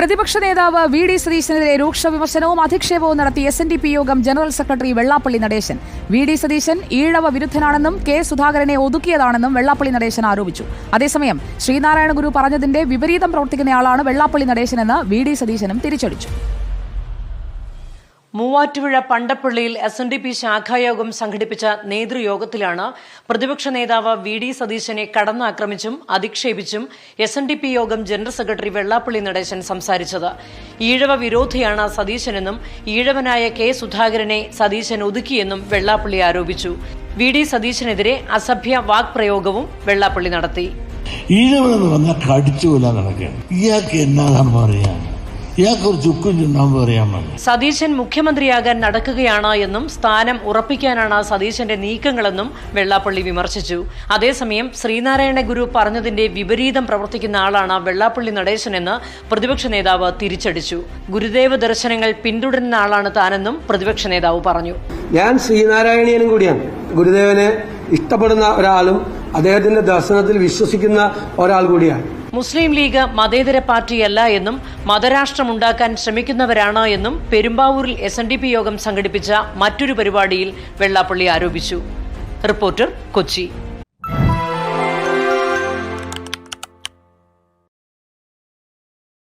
പ്രതിപക്ഷ നേതാവ് V D സതീശനെതിരെ രൂക്ഷ വിമർശനവും അധിക്ഷേപവും നടത്തി SNDP യോഗം general secretary Vellappally Natesan. V D Satheesan Ezhava വിരുദ്ധനാണെന്നും കെ സുധാകരനെ ഒതുക്കിയതാണെന്നും വെള്ളാപ്പള്ളി നടേശൻ ആരോപിച്ചു. അതേസമയം ശ്രീനാരായണ ഗുരു പറഞ്ഞതിന്റെ വിപരീതം പ്രവർത്തിക്കുന്നയാളാണ് വെള്ളാപ്പള്ളി നടേശനെന്ന് വി ഡി സതീശനും തിരിച്ചടിച്ചു. മൂവാറ്റുപുഴ പണ്ടപ്പള്ളിയിൽ SNDP ശാഖായോഗം സംഘടിപ്പിച്ച നേതൃയോഗത്തിലാണ് പ്രതിപക്ഷ നേതാവ് വി ഡി സതീശനെ കടന്നാക്രമിച്ചും അധിക്ഷേപിച്ചും SNDP യോഗം ജനറൽ സെക്രട്ടറി വെള്ളാപ്പള്ളി നടേശൻ സംസാരിച്ചത്. ഈഴവ വിരോധിയാണ് സതീശനെന്നും ഈഴവനായ കെ സുധാകരനെ സതീശൻ ഒതുക്കിയെന്നും വെള്ളാപ്പള്ളി ആരോപിച്ചു. വി ഡി സതീശനെതിരെ അസഭ്യ വാക്പ്രയോഗവും വെള്ളാപ്പള്ളി നടത്തി. ഈഴവനെന്ന് പറഞ്ഞാൽ കടിച്ചുകൊല്ലാൻ നടക്കുകയാണ്. ഇയാൾക്ക് എന്നാണ് പറയാൻ? സതീശൻ മുഖ്യമന്ത്രിയാകാൻ നടക്കുകയാണ് എന്നും സ്ഥാനം ഉറപ്പിക്കാനാണ് സതീശന്റെ നീക്കങ്ങളെന്നും വെള്ളാപ്പള്ളി വിമർശിച്ചു. അതേസമയം ശ്രീനാരായണ ഗുരു പറഞ്ഞതിന്റെ വിപരീതം പ്രവർത്തിക്കുന്ന ആളാണ് വെള്ളാപ്പള്ളി നടേശനെന്ന് പ്രതിപക്ഷ നേതാവ് തിരിച്ചടിച്ചു. ഗുരുദേവ ദർശനങ്ങൾ പിന്തുടരുന്ന ആളാണ് താനെന്നും പ്രതിപക്ഷ നേതാവ് പറഞ്ഞു. ഞാൻ ശ്രീനാരായണീയനും കൂടിയാണ്. ഗുരുദേവനെ ഇഷ്ടപ്പെടുന്ന ഒരാളും അദ്ദേഹത്തിന്റെ ദർശനത്തിൽ വിശ്വസിക്കുന്ന ഒരാൾ കൂടിയാണ്. മുസ്ലിം ലീഗ് മതേതര പാർട്ടിയല്ല എന്നും മതരാഷ്ട്രമുണ്ടാക്കാൻ ശ്രമിക്കുന്നവരാണ് എന്നും പെരുമ്പാവൂരിൽ SNDP യോഗം സംഘടിപ്പിച്ച മറ്റൊരു പരിപാടിയിൽ വെള്ളാപ്പള്ളി ആരോപിച്ചു. റിപ്പോർട്ടർ, കൊച്ചി.